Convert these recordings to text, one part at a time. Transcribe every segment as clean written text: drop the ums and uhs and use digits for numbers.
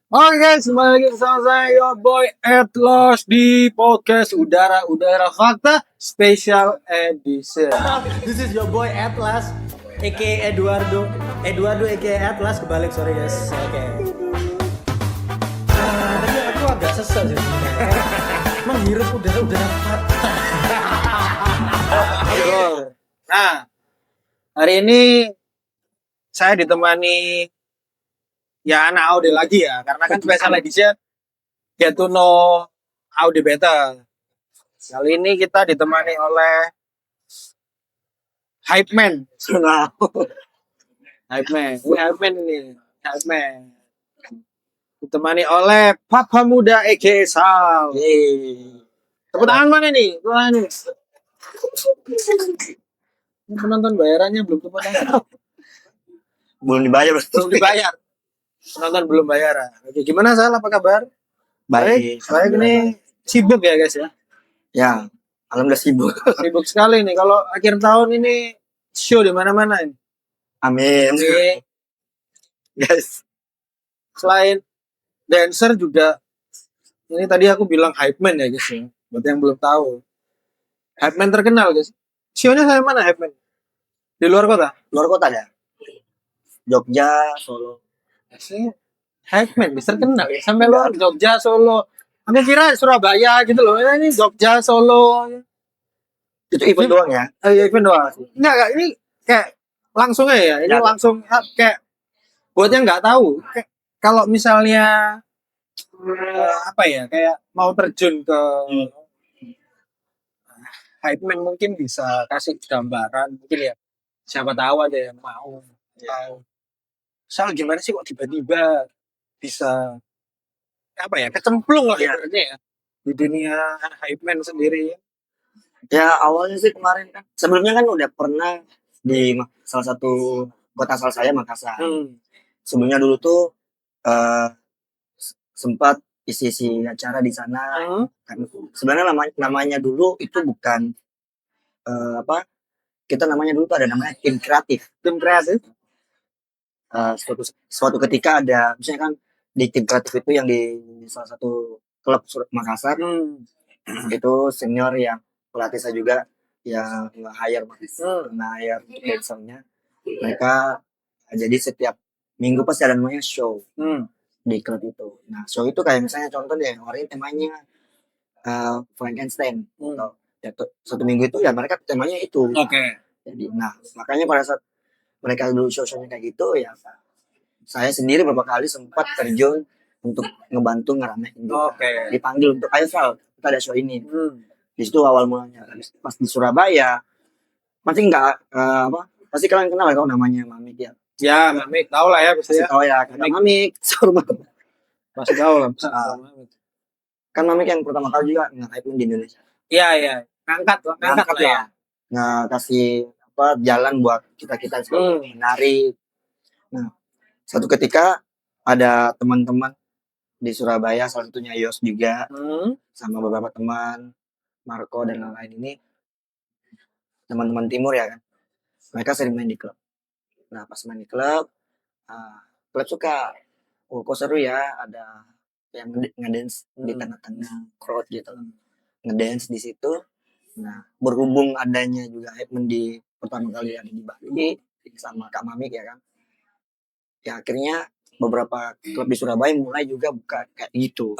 Oke guys, kembali lagi bersama saya your boy Atlas di podcast Udara Fakta Special Edition. This is your boy Atlas, aka Eduardo. Eduardo aka Atlas kebalik, sorry guys. Oke. Tadi aku agak sesek sih. Menghirup udara. Nah, hari ini saya ditemani ya anak Aude lagi ya, karena kan special edition Get to Know Aude Better. Kali ini kita ditemani oleh Hype Man. Hype Man ini. Hype Man. Ditemani oleh Papa Muda Eke Sal. Tepuk tangan mana nih? Tepuk tangan nih. Ini penonton bayarannya belum tepuk tangan. Belum dibayar, Belum dibayar. Penonton belum bayar. Oke, gimana Sal? Apa kabar? Baik ini sibuk ya guys ya. Ya, alhamdulillah sibuk. Sibuk sekali nih. Kalau akhir tahun ini show di mana-mana ini. Amin. Ini Guys, selain dancer juga ini tadi aku bilang hype man ya guys ya. Buat yang belum tahu. Hype man terkenal guys. Show-nya saya mana hype man? Di luar kota? luar kota ada. Jogja, Solo. Sih hype man bisa terkenal ya. Sampai luar Jogja, Solo. Aku kira Surabaya gitu loh. Ini Jogja, Solo. Itu event doang ya? Iya event doang. Enggak, ini kayak langsung aja ya. Ini Ya. langsung kayak buat yang nggak tahu. Kayak, kalau misalnya apa ya kayak mau terjun ke hype man mungkin bisa kasih gambaran mungkin ya siapa tahu ada yang mau tahu. Soal gimana sih kok tiba-tiba bisa apa ya kecemplung lah Iya. ibaratnya ya di dunia hype man sendiri. Ya awalnya sih kemarin kan. Sebelumnya kan udah pernah di salah satu kota asal saya, Makassar. Sebelumnya dulu tuh eh, sempat isi-isi acara di sana. Kan sebenarnya namanya dulu itu bukan apa? Kita namanya dulu tuh ada namanya tim kreatif. Tim kreatif. Suatu ketika ada misalnya kan di tim kreatif itu yang di salah satu klub Makassar itu senior yang pelatih saya juga yang nge-hire dancernya mereka. Jadi setiap minggu pasti ada namanya show di klub itu. Nah show itu kayak misalnya contoh deh hari ini temanya Frankenstein atau ya, satu minggu itu ya mereka temanya itu. Jadi nah makanya pada saat mereka dulu show-shownya kayak gitu ya saya sendiri beberapa kali sempat terjun untuk ngebantu ngeramein juga. Dipanggil untuk ayo Sal kita ada show ini. Di situ awal mulanya pas di Surabaya pasti nggak pasti kalian kenal ya kalau namanya Mamik ya. Ya Mamik tahu lah ya pasti ya. Tahu ya Mamik Masih tahu lah. Kan Mamik yang pertama kali juga nge-hype di Indonesia. Iya ngangkat lah ya. Kasih jalan buat kita nari. Nah satu ketika ada teman-teman di Surabaya salah satunya Yos juga sama beberapa teman Marco dan lain-lain ini teman-teman timur ya kan mereka sering main di klub. Nah pas main di klub klub suka kok seru ya ada yang ngedance di tengah-tengah crowd gitu ngedance di situ. Nah berhubung adanya juga event di pertama kali ada di Bali sama Kak Mamik ya kan ya akhirnya beberapa klub di Surabaya mulai juga buka kayak gitu.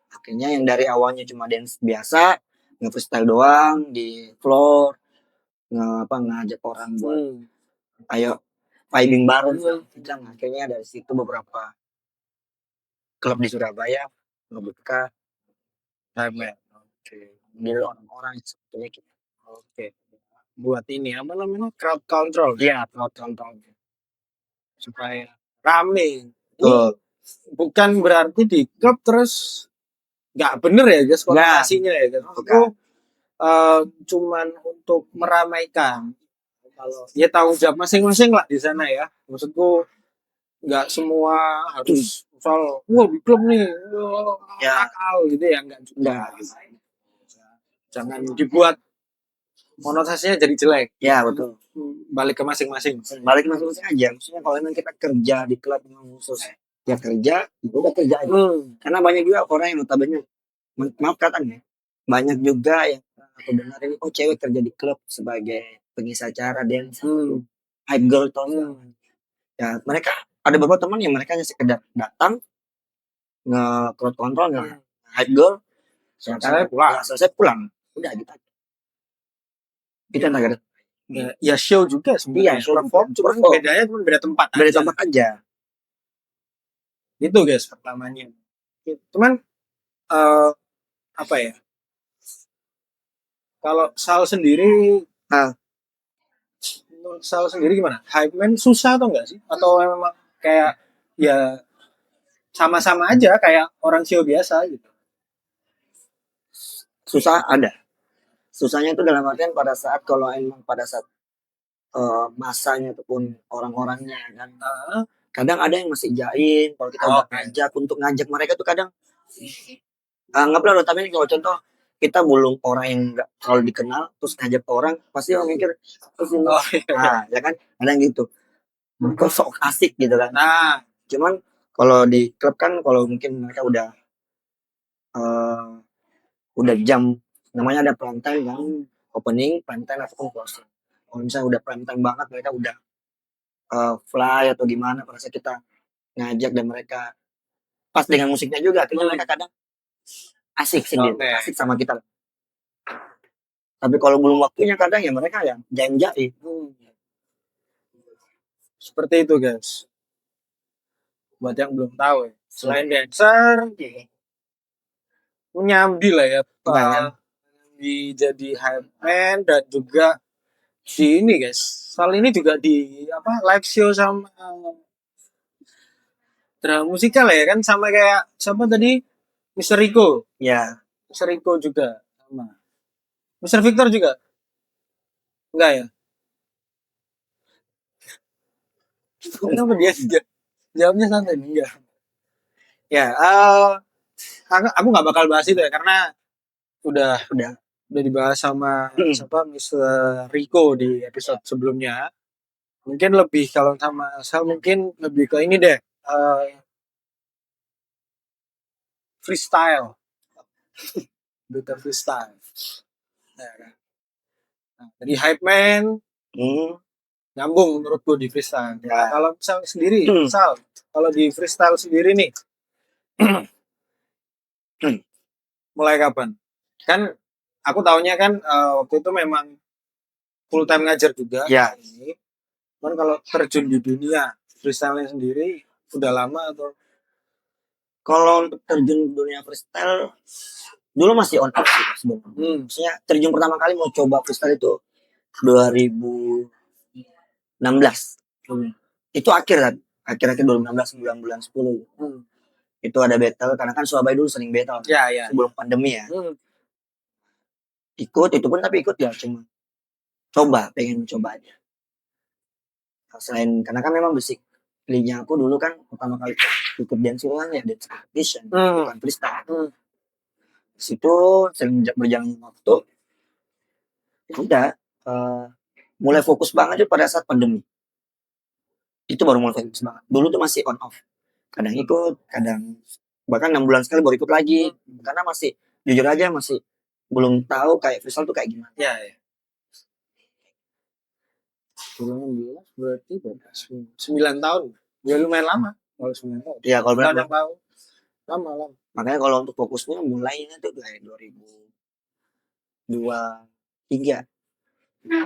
Akhirnya yang dari awalnya cuma dance biasa nge-freestyle doang di floor ngajak orang buat ayo vibing bareng. Akhirnya dari situ beberapa klub di Surabaya ngebuka hype. Jadi orang-orang sebetulnya gitu. Buat ini apa namanya crowd control. Iya crowd control Supaya rame. Bukan berarti di klub terus nggak bener ya guys konotasinya ya guys. Aku cuman untuk meramaikan. Kalau ya tanggung jawab masing-masing lah di sana ya. Maksudku nggak semua harus soal di klub nih nakal gitu ya nggak juga. Jangan dibuat konotasinya jadi jelek. Ya betul. Balik ke masing-masing aja. Maksudnya kalau memang kita kerja di klub khusus ya kerja, udah kerja aja. Karena banyak juga orang yang notabene, maaf katanya, banyak juga yang aku dengar ini, cewek kerja di klub sebagai pengisi acara, dance, hype girl tau nggak? Ya mereka ada beberapa teman yang mereka hanya sekedar datang nge-crowd control, hype girl, selesai pulang, udah gitu. Kita nggak ada. Ya show juga sebenarnya. Iya, show perform, cuma bedanya cuma beda tempat aja. Itu guys pertamanya. Cuman apa ya? Kalau Sal sendiri, menurut Sal sendiri gimana? Hype man susah atau enggak sih? Atau memang kayak ya sama-sama aja kayak orang show biasa gitu? Susah ada. Susahnya itu dalam artian pada saat kalau emang pada saat masanya ataupun orang-orangnya kan, kadang ada yang masih jaim. Kalau kita udah ngajak mereka tuh kadang nggak perlu. Tapi kalau contoh kita belum orang yang nggak terlalu dikenal terus ngajak orang, pasti orang mikir terus ya kan, ada yang gitu. Kok sok asik gitu kan. Cuman kalau di klub kan, kalau mungkin mereka udah jam, namanya ada prime time kan, opening, prime time ataupun closing. Kalau misalnya udah prime time banget, mereka udah fly atau gimana, pada saat kita ngajak dan mereka pas dengan musiknya juga, akhirnya mereka kadang asik sendiri, asik sama kita. Tapi kalau belum waktunya kadang ya mereka ya jaim-jaim. Seperti itu guys. Buat yang belum tahu ya. Selain dancer, nyambi lah ya. Jadi hype man dan juga di ini guys. Soal ini juga di live show sama drama musikal ya kan, sama kayak siapa tadi, Mr. Rico. Ya. Mr. Rico juga sama. Mr. Victor juga? Enggak ya? Kenapa dia jawabnya santai? Enggak. Ya, aku nggak bakal bahas itu ya karena udah dibahas sama siapa, Mr. Rico di episode sebelumnya. Mungkin lebih kalau sama Sal mungkin lebih ke ini deh, freestyle. Better freestyle. Nah, dari hype man nyambung menurutku di freestyle. Nah, kalau Sal sendiri, Sal, kalau di freestyle sendiri nih, mulai kapan? Kan aku taunya kan waktu itu memang full time ngajar juga. Ya. Cuman kalau terjun di dunia freestyle sendiri udah lama atau? Kalau untuk terjun di dunia freestyle dulu masih on off sih sebenarnya. Maksudnya terjun pertama kali mau coba freestyle itu 2016. Itu akhir 2016, bulan 10. Itu ada battle, karena kan Surabaya dulu sering battle sebelum pandemi ya. Ikut, itu pun tapi ikut ya cuma pengen coba aja. Selain karena kan memang basicnya aku dulu kan pertama kali ikut dance kan ya dance competition, bukan freestyle. Situ sering berjalan waktu, udah mulai fokus banget pada saat pandemi. Itu baru mulai fokus banget. Dulu tuh masih on off. Kadang ikut, kadang bahkan 6 bulan sekali baru ikut lagi. Karena masih, jujur aja masih belum tahu kayak freestyle tuh kayak gimana. Ya. 16 berarti 9 tahun. Ya lumayan lama kalau 9 tahun. Iya, kalau berapa? Lama. Makanya kalau untuk fokusnya mulainya tuh dari 2023.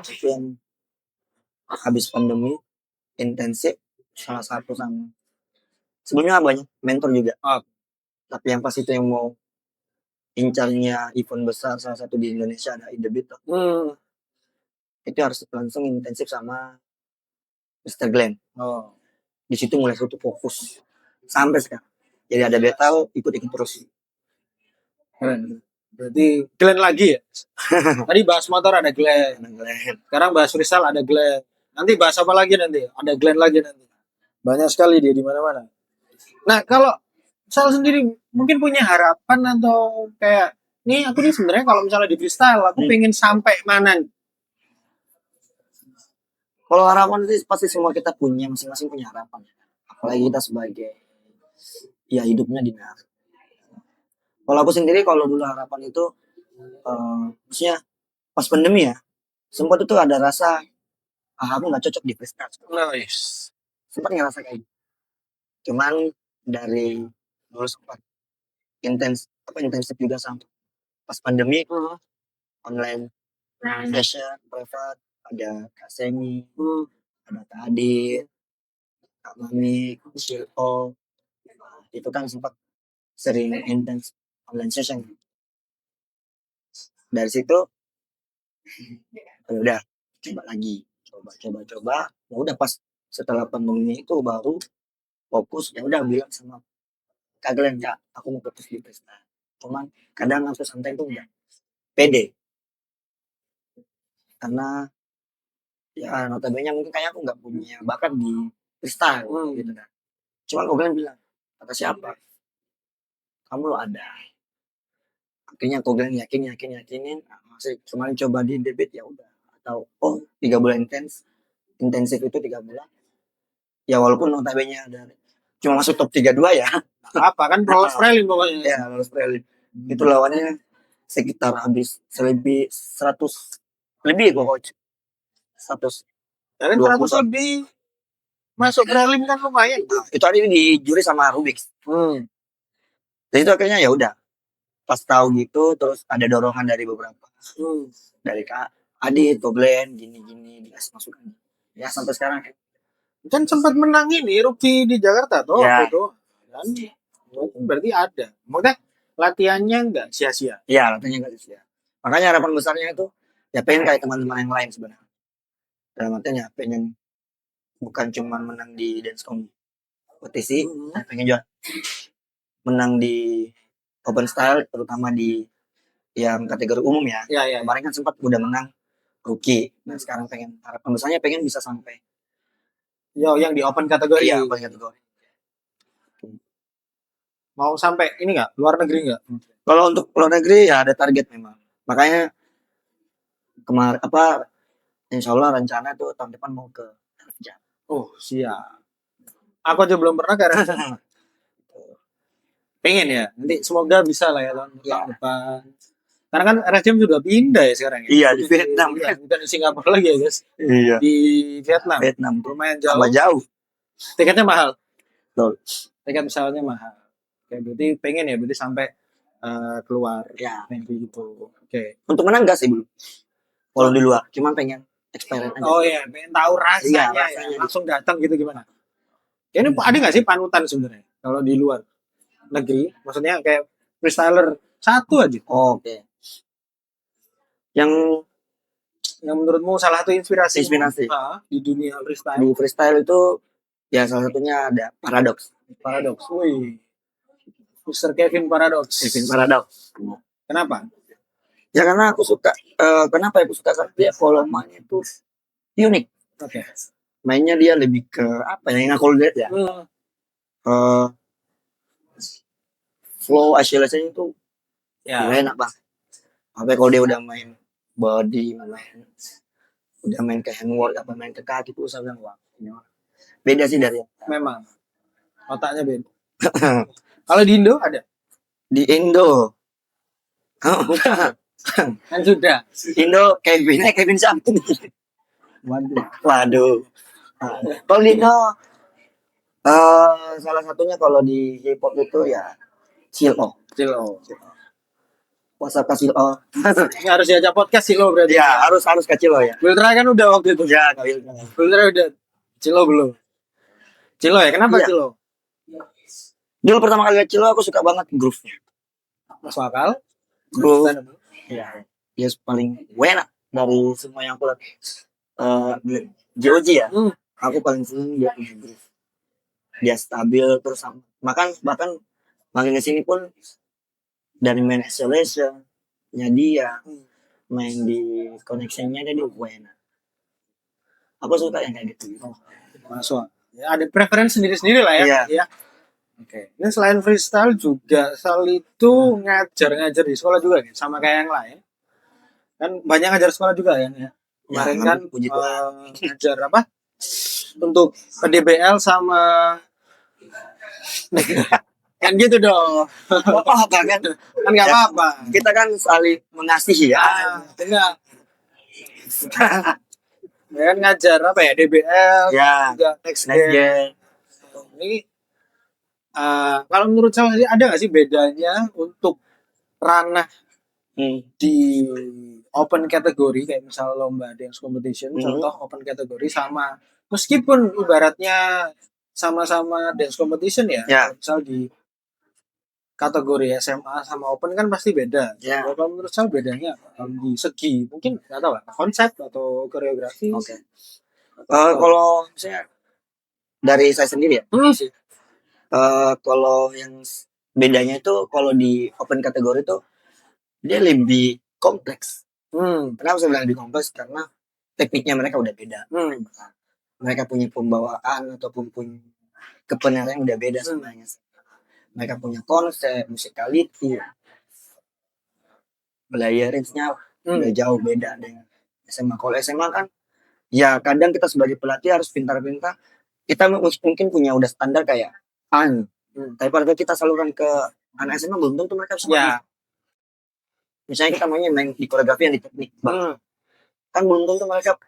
Itu yang habis pandemi intensif, salah satu sama. Sebelumnya banyak mentor juga. Tapi yang pas itu yang mau incarnya event besar salah satu di Indonesia ada In The Beat. Itu harus langsung intensif sama Mr. Glenn. Di situ mulai satu fokus sampai sekarang. Jadi ada battle, ikut terus. Berarti Glenn lagi ya? Tadi bahas motor ada Glenn. Sekarang bahas freestyle ada Glenn. Nanti bahas apa lagi nanti? Ada Glenn lagi nanti. Banyak sekali dia di mana-mana. Nah, kalau Sal sendiri mungkin punya harapan atau kayak nih aku nih sebenarnya kalau misalnya di freestyle aku pengen sampai mana? Kalau harapan sih pasti semua kita punya, masing-masing punya harapan. Apalagi kita sebagai ya hidupnya di Nari. Kalau aku sendiri kalau dulu harapan itu maksudnya pas pandemi ya, sempat itu ada rasa aku nggak cocok di freestyle. Nice. Sempat ngerasa kayak gitu. Cuman dari dulu sempat intensif juga sampai pas pandemi online session private, ada Kak Semi, ada Kak Adit, Kak Mami, Shilpo, itu kan sempat sering intens online session. Dari situ udah coba lagi, coba. Ya udah pas setelah pandemi itu baru fokus, ya udah bilang sama Kak Glenn, ya aku mau fokus di freestyle. Cuman kadang aku santai tuh enggak pede karena ya notabene mungkin kayak aku nggak punya bakat di freestyle gitu kan. Cuman Kak Glenn bilang, kata siapa? Kamu lo ada. Akhirnya Kak Glenn yakinin, masih cuman coba di debit ya udah. Atau 3 bulan intensif itu 3 bulan. Ya walaupun notabene ada cuma masuk top 32 ya. Apa kan lolos prelim pokoknya. Ya lolos prelim. Itu lawannya sekitar habis lebih 100 lebih pokoknya. 100 Kalian 100 lebih masuk prelim kan lumayan. Nah, itu tadi di juri sama Rubix. Jadi itu akhirnya ya udah. Pas tahu gitu terus ada dorongan dari beberapa. Dari Kak Adit, Kak Glenn, gini dikasih masukan. Ya sampai sekarang kan sempat menang ini rookie di Jakarta tuh ya. Itu kan berarti ada. Maksudnya latihannya enggak sia-sia. Iya, latihannya enggak sia-sia. Makanya harapan besarnya itu ya pengen kayak teman-teman yang lain sebenarnya. Dalam artinya ya pengen bukan cuma menang di dance kompetisi, pengen juga menang di open style terutama di yang kategori umum ya. Iya. Kemarin kan sempat udah menang rookie. Nah, sekarang pengen harapan besarnya pengen bisa sampai yang di open kategori. Iya, open kategori. Mau sampai ini enggak? Luar negeri enggak? Kalau untuk luar negeri ya ada target memang. Makanya kemarin insya Allah rencana tuh tahun depan mau ke RFJAM. Oh siap. Aku aja belum pernah ke RFJAM. Pengen ya. Nanti semoga bisa lah ya tahun depan. Karena kan RFJAM sudah pindah ya sekarang ya. Iya di Vietnam. Ya, bukan di Singapura lagi ya guys. Iya. Di Vietnam. Lumayan jauh. Tiketnya mahal. Betul. Tiket pesawatnya mahal. Oke, berarti pengen ya, berarti sampai keluar. Ya. Gitu. Oke. Untuk menang enggak sih belum? Kalau di luar, cuman pengen eksperimen aja. Oh iya, pengen tahu rasanya. Iya, rasanya. Langsung datang gitu gimana? Ini ada nggak sih panutan sebenarnya kalau di luar negeri? Maksudnya kayak freestyler satu aja. Oke. Yang menurutmu salah satu inspirasi di dunia freestyle? Di freestyle itu ya salah satunya ada Paradox. Wih. Mr. Kevin Paradox. Kenapa? Ya karena aku suka. Kenapa aku suka? Karena dia volumenya itu unik. Oke. Mainnya dia lebih ke apa ya? Yang aku lihat ya. Flow isolation itu enak banget. Apa kalau dia udah main body, udah main ke handwork, main ke kaki tuh saya bilang wah, beda sih dari. Memang otaknya beda. Kalau di Indo ada? Di Indo. Kan sudah. Indo Kevin siapa nih? Waduh. Kalau di Indo salah satunya kalau di hip hop itu ya Cilo. WhatsApp ke Cilo. Ini harus diajak podcast Cilo berarti. Ya, harus ke Cilo ya. Wiltra kan udah waktu itu. Ya, Wiltra udah. Cilo belum. Cilo ya, kenapa Cilo? Dulu pertama kali lihat Cilo aku suka banget groove-nya. Masuk akal. Groove. Ya, dia paling enak dari semua yang aku lihat. GOG ya. Aku paling seneng dia punya groove. Dia stabil terus bahkan makin kesini pun dari main isolation-nya dia main di connection-nya dia enak. Aku suka yang kayak gitu. Masuk. Ya, ada preferensi sendiri-sendiri lah ya. Iya. Oke. Ini selain freestyle juga Sal itu ngajar di sekolah juga nih, sama kayak yang lain. Kan banyak ngajar sekolah juga ya. Kemarin kan ngajar apa? Untuk PDBL sama kan Jangan gitu dong. Apa kan? Kan nggak apa-apa. Kita kan saling mengasihi ya. Enggak. Ya kan ngajar apa ya, DBL, Ya. juga next Next gen. gen. Ini kalau menurut saya sih ada nggak sih bedanya untuk ranah di open kategori kayak misal lomba dance competition, contoh open kategori sama meskipun ibaratnya sama-sama dance competition ya, misal di kategori SMA sama open kan pasti beda. Ya. Kalau menurut saya bedanya di segi mungkin nggak tahu lah, konsep atau koreografi. Oke. Kalau misalnya dari saya sendiri ya, kalau yang bedanya itu kalau di open kategori itu dia lebih kompleks. Kenapa saya bilang lebih kompleks? Karena tekniknya mereka udah beda. Mereka punya pembawaan ataupun punya kepenaran yang udah beda sebenarnya. Mereka punya konsep, musicality, layeringsnya udah jauh beda dengan SMA. Kalau SMA kan, ya kadang kita sebagai pelatih harus pintar-pintar. Kita mungkin punya udah standar kayak tapi pada kita salurkan ke anak SMA belum tentu mereka bisa. Misalnya kita main di koreografi yang di teknik, kan belum tentu mereka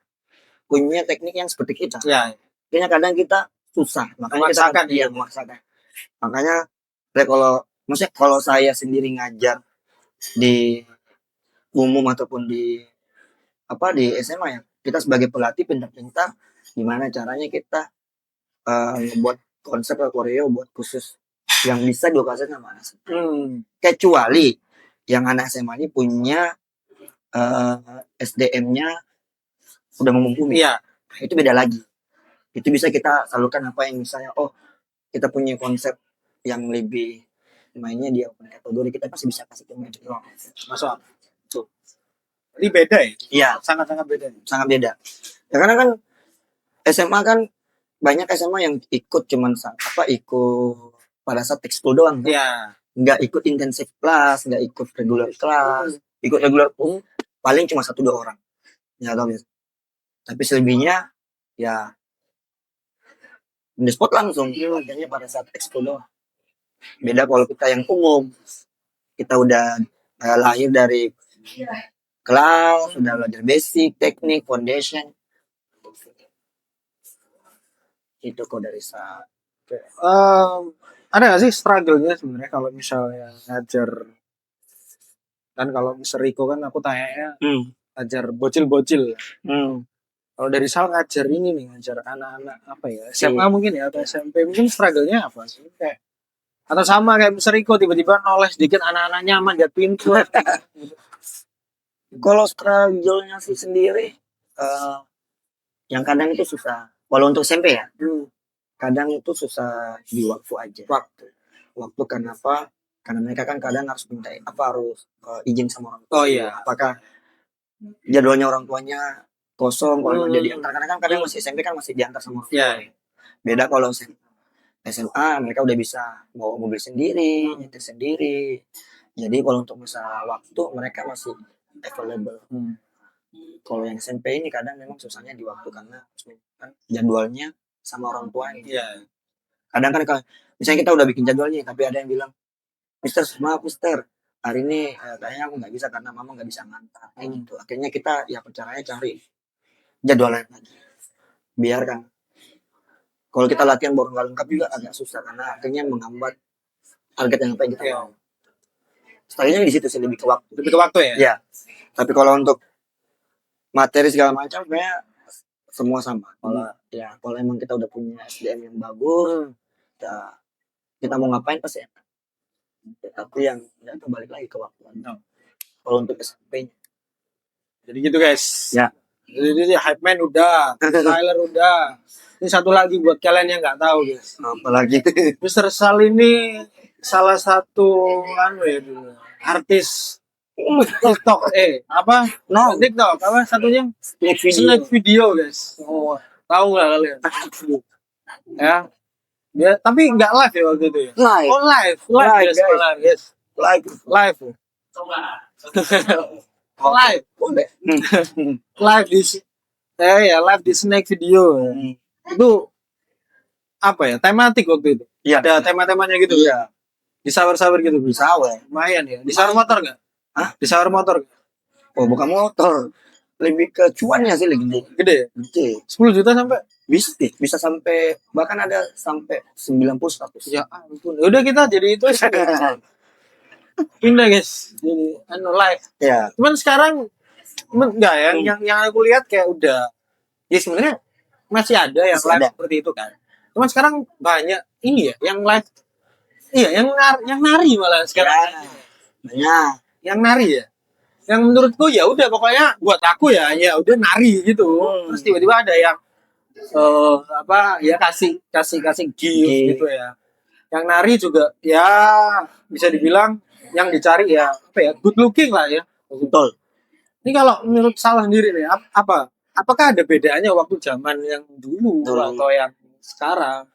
punya teknik yang seperti kita. Kayaknya kadang kita susah, makanya kita memaksakan. Makanya kalau saya sendiri ngajar di umum ataupun di SMA ya, kita sebagai pelatih pintar-pintar gimana caranya kita membuat konsep koreo buat khusus yang bisa dioperasikan sama anak SMA. Kecuali yang anak SMA ini punya SDM-nya udah mumpuni. Itu beda lagi. Itu bisa kita salurkan apa yang misalnya kita punya konsep yang lebih mainnya dia open kategori, kita pasti bisa kasih ke mereka. Masuk. Tuh. Ini beda ya? Iya, sangat-sangat beda. Sangat beda. Ya karena kan SMA kan banyak SMA yang ikut cuman ikut pada saat ekskul doang. Iya. Nggak ikut intensif kelas, nggak ikut regular kelas. Ikut regular pun paling cuma 1-2 orang. Ya tahu ya. Tapi selebihnya ya di spot langsung. Akhirnya pada saat ekskul doang. Beda kalau kita yang umum. Kita udah lahir dari kelas, udah belajar basic, teknik, foundation. Itu kok dari saya. Ada nggak sih struggle-nya sebenarnya kalau misalnya ngajar? Kan kalau Mr. Riko kan aku tanya ngajar bocil-bocil. Kalau dari Sal ngajar ini nih, ngajar anak-anak apa ya? SMA mungkin ya atau SMP mungkin struggle-nya apa sih? Kayak atau sama kayak Mr. Riko tiba-tiba noles dikit anak-anak nyaman lihat pintu. Kalau struggle-nya sih sendiri yang kadang itu susah. Walau untuk SMP ya. Kadang itu susah di waktu aja. Waktu kenapa? Karena mereka kan kadang harus minta harus izin sama orang tua. Apakah jadwalnya orang tuanya kosong kalau dia diantar, karena kan kadang masih SMP kan masih diantar sama orang tua. Beda kalau SMA mereka udah bisa bawa mobil sendiri, nyetir sendiri. Jadi kalau untuk masalah waktu mereka masih available. Kalau yang SMP ini kadang memang susahnya di waktu karena jadwalnya sama orang tuanya. Kadang kan misalnya kita udah bikin jadwalnya tapi ada yang bilang, Mister, maaf Mister, hari ini kayaknya aku nggak bisa karena mama nggak bisa ngantar. Gitu. Akhirnya kita caranya cari jadwal lain lagi. Biar kan kalau kita latihan baru nggak lengkap juga agak susah karena akhirnya menghambat target yang pengen kita mau. Setelahnya di situ sih lebih ke waktu. Lebih ke waktu ya? Iya. Tapi kalau untuk materi segala macam sebenarnya semua sama. Kalau emang kita udah punya SDM yang bagus, kita mau ngapain pasti enak. Tapi yang kembali lagi ke waktu. Kalau untuk SMP-nya. Jadi gitu guys. Ya. Jadi Hype Man udah, Tyler udah. Ini satu lagi buat kalian yang nggak tahu guys. Apalagi Mr. Sal ini salah satu artis TikTok TikTok apa satunya snack video guys. Tahu nggak kalian? Ya. Dia tapi nggak live ya waktu itu ya. Live. Guys. Live. Live di live di snack video. Itu apa ya? Tematik waktu itu. Iya. Ada tema-temanya gitu. Iya. Disawer-sawer gitu. Disawer. Lumayan ya. Disawer motor nggak? Hah? Disawer motor. Oh, bukan motor. Lebih ke cuannya sih lebih Gede ya? gede. 10 juta sampai? Bisa sampai, bahkan ada sampai 90 100. Ya ampun. Udah kita jadi itu aja. Pindah guys. Jadi live. Ya. Cuman sekarang enggak ya, yang aku lihat kayak udah ya sebenarnya masih ada yang Masih live ada. seperti itu kan. Cuman sekarang banyak ini ya yang live. Iya, yang nari malah sekarang. Banyak. Yang nari ya. Yang menurutku ya udah pokoknya buat aku ya udah nari gitu. Terus tiba-tiba ada yang ya kasih gift gitu ya. Yang nari juga ya bisa dibilang yang dicari ya apa ya good looking lah ya. Betul. Ini kalau menurut Salwa sendiri nih apakah ada bedanya waktu zaman yang dulu atau yang sekarang?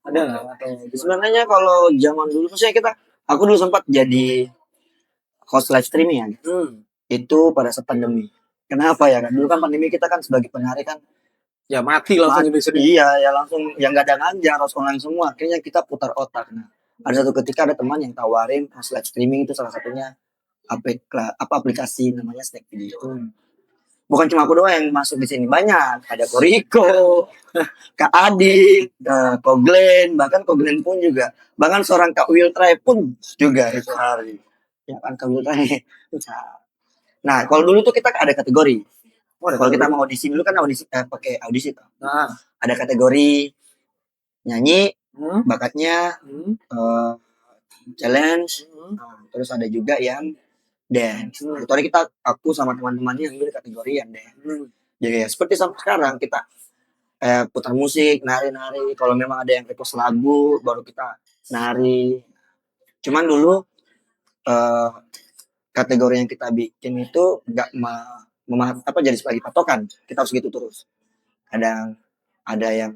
Ada nggak? Atau sebenarnya kalau zaman dulu maksudnya aku dulu sempat jadi host live streaming ya. Itu pada saat pandemi. Kenapa ya kan? Dulu kan pandemi kita kan sebagai penari kan ya mati langsung itu sendiri. Iya, ya langsung yang nggak ada ngajar harus online semua. Akhirnya kita putar otak. Nah, ada satu ketika ada teman yang tawarin host live streaming itu salah satunya aplikasi namanya Snack Video. Bukan cuma aku doang yang masuk di sini, banyak. Ada Koriko, Kak Adi, Ko Glenn, bahkan Ko Glenn pun juga. Bahkan seorang Kak Wiltray pun juga itu hari. Ya kan Kak Wiltray. Nah, kalau dulu tuh kita ada kategori. Kalau kita mau audisi dulu kan pakai audisi tuh. Nah, ada kategori nyanyi, bakatnya, challenge, terus ada juga yang dance. Kecuali aku sama teman-temannya yang pilih kategori yang dance. Jadi ya seperti sampai sekarang kita putar musik, nari-nari. Kalau memang ada yang request lagu, baru kita nari. Cuman dulu kategori yang kita bikin itu nggak jadi sebagai patokan. Kita harus gitu terus. Kadang ada yang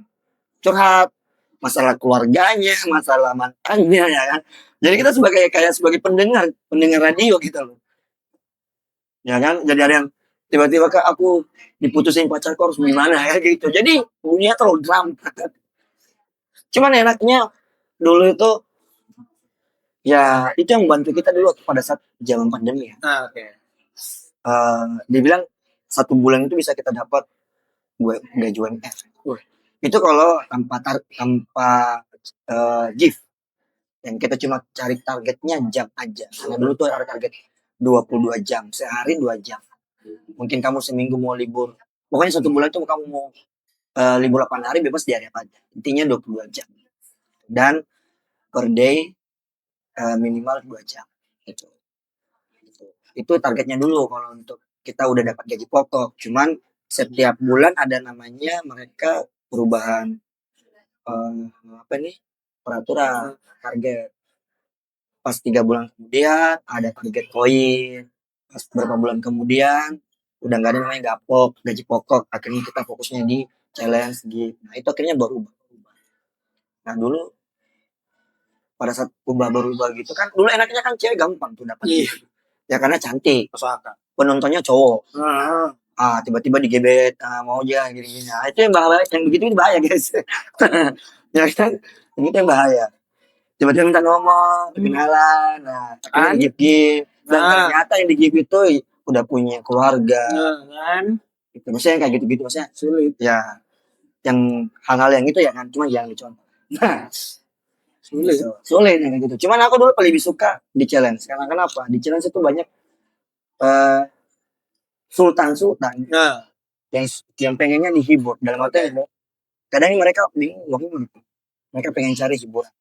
curhat masalah keluarganya, masalah mantannya ya kan. Jadi kita sebagai pendengar radio gitu loh. Ya kan? Jadi ada yang tiba-tiba aku diputusin pacarku harus gimana ya gitu. Jadi dunia terlalu drama. Cuman enaknya dulu itu ya itu yang bantu kita dulu pada saat zaman pandemi ya. Dibilang 1 bulan itu bisa kita dapat gaji UMR. Itu kalau tanpa gift. Yang kita cuma cari targetnya jam aja. Karena dulu tuh ada target 22 jam. Sehari 2 jam. Mungkin kamu seminggu mau libur. Pokoknya 1 bulan itu kamu mau libur 8 hari bebas di hari apa aja. Intinya 22 jam. Dan per day minimal 2 jam. Itu targetnya dulu kalau untuk kita udah dapat gaji pokok. Cuman setiap bulan ada namanya mereka perubahan peraturan target. Pas 3 bulan kemudian ada target koin. Pas beberapa bulan kemudian udah nggak ada namanya gaji pokok. Akhirnya kita fokusnya di challenge gitu. Nah itu akhirnya berubah. Nah dulu pada saat berubah gitu kan dulu enaknya kan cewek gampang tuh dapat gitu. Ya karena cantik. Penontonnya cowok. Tiba-tiba digebet, mau aja gini-gini. Nah, itu yang bahaya, yang begitu itu bahaya guys. Ya kan, itu yang bahaya. Tiba-tiba minta nomor, kenalan, akhirnya di-gift. Dan ternyata yang di-gift itu udah punya keluarga. Kan? Gitu. Maksudnya kayak gitu-gitu, maksudnya sulit. Ya, yang hal-hal yang itu ya kan, cuma jangan dicontoh. Nah, sulit yang gitu. Cuman aku dulu lebih suka di challenge. Karena kenapa? Di challenge itu banyak sultan yang pengennya dihibur dalam arti kadang mereka bingung mereka pengen cari hiburan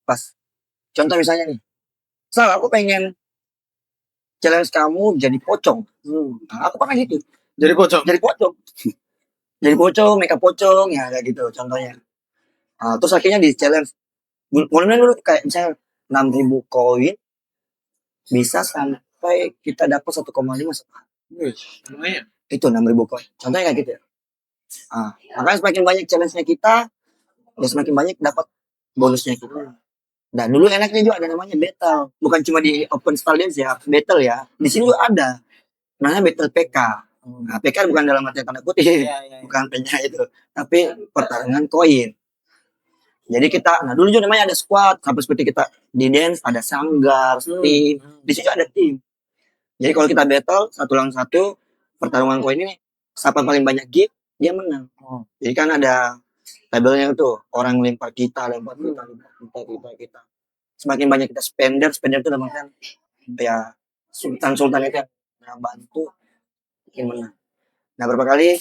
pas contoh misalnya nih aku pengen challenge kamu jadi pocong aku pernah gitu jadi pocong make up pocong ya kayak gitu contohnya terus akhirnya di challenge mulai dulu kayak misalnya 6.000 koin bisa sampai kita dapat 1,5 lumayan. Itu 6.000 koin. Contohnya kayak gitu ya. Makanya semakin banyak challenge-nya kita, ya semakin banyak dapat bonusnya kita. Dan dulu enaknya juga ada namanya battle. Bukan cuma di open style dance ya, battle ya. Di sini juga ada. Namanya battle PK. Nah, PK bukan dalam arti tanda kutip, bukan penjahit itu. Tapi pertarungan koin. Jadi kita, nah dulu juga namanya ada squad, sampai seperti kita di dance ada sanggar, tim, di situ ada tim. Jadi kalau kita battle 1 lawan 1, pertarungan koin ini siapa paling banyak gift dia menang. Jadi kan ada labelnya itu orang lempar kita, kita. Semakin banyak kita spender itu namanya ya sultan itu yang bantu makin menang. Nah berapa kali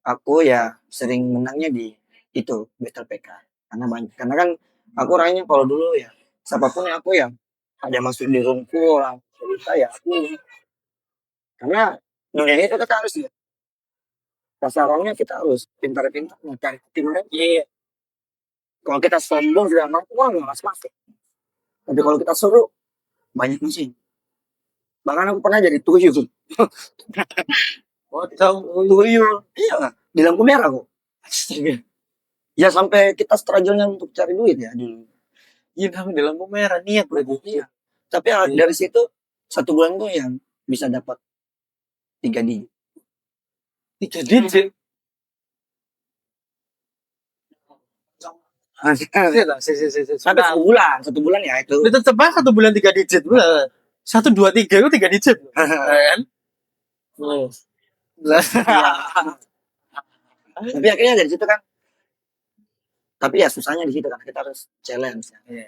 aku ya sering menangnya di itu battle PK karena banyak, karena kan aku orangnya kalau dulu ya siapapun yang aku ya ada masuk di rumput cerita ya aku, karena dunia itu kita harus ya kasarnya kita harus pintar-pintar mencari tim lagi. Iya. Kalau kita sombong sudah mampu nggak masuk, tapi kalau kita seru banyak mesin, bahkan aku pernah jadi tuyul. Tuyul iya di lampu merah kok. Astaga. Ya sampai kita struggle-nya untuk cari duit ya dulu. Iya, di lampu merah niat berarti. Iya. Tapi dari situ 1 bulan tuh yang bisa dapat 3 digit. 3 digit. Sampai 1 bulan ya itu. Itu tetap 1 bulan 3 digit. 1, 2, 3 itu 3 digit. Kan? Tapi akhirnya dari situ kan. Tapi ya susahnya di situ kan kita harus challenge. Ya.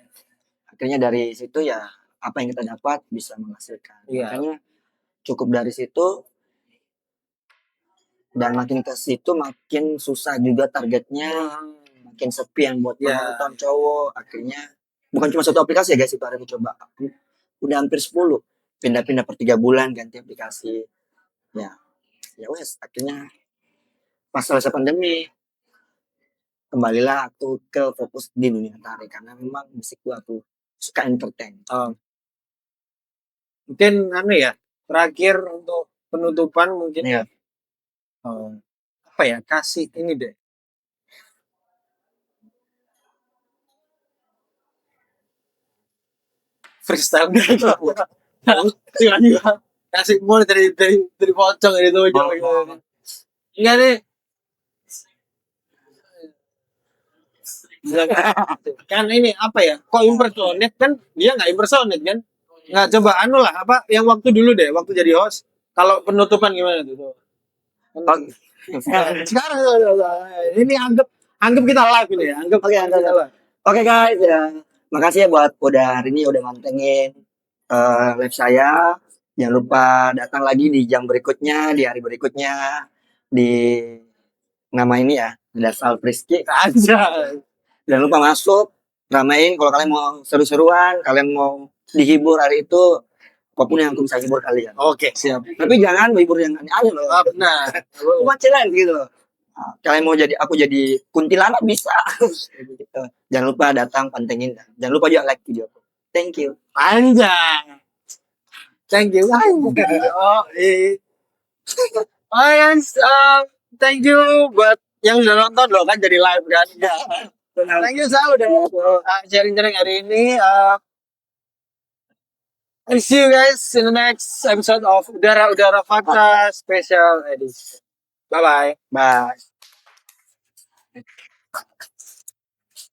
Akhirnya dari situ ya apa yang kita dapat bisa menghasilkan. Makanya cukup dari situ dan makin ke situ makin susah juga targetnya, makin sepi yang buat penonton cowok. Akhirnya bukan cuma satu aplikasi ya guys, itu ada yang coba udah hampir 10 pindah-pindah per 3 bulan ganti aplikasi ya wes. Akhirnya pas selesai pandemi kembalilah aku ke fokus di dunia tari karena memang musik gua aku suka entertain. Mungkin ya terakhir untuk penutupan mungkin ya. Apa ya, kasih ini deh freestyle kasih mulai dari pocong itu enggak nih kan ini apa ya, kok impersonate kan dia nggak impersonate kan, nggak coba lah apa yang waktu dulu deh waktu jadi host, kalau penutupan gimana tuh? Sekarang ini anggap kita live ini ya, anggap kita live. Oke guys ya, makasih ya buat udah hari ini udah mantengin live saya. Jangan lupa datang lagi di jam berikutnya, di hari berikutnya di nama ini ya, Dasal Priski aja. Jangan lupa masuk, ramein kalau kalian mau seru-seruan, kalian mau dihibur hari itu, apapun yang aku bisa hibur kalian. Oke, siap. Tapi jangan hibur yang aneh-aneh loh. Nah, cuma challenge gitu. Kalian mau jadi aku jadi kuntilanak bisa. Gitu. Jangan lupa datang pantengin. Jangan lupa juga like video. Thank you. Anjay. Thank you. Oh, guys, thank you buat yang udah nonton loh kan jadi live kan. Thank you saya udah sharing-sharing hari ini. I'll see you guys in the next episode of Udara Fakta Special Edition. Bye-bye. Bye.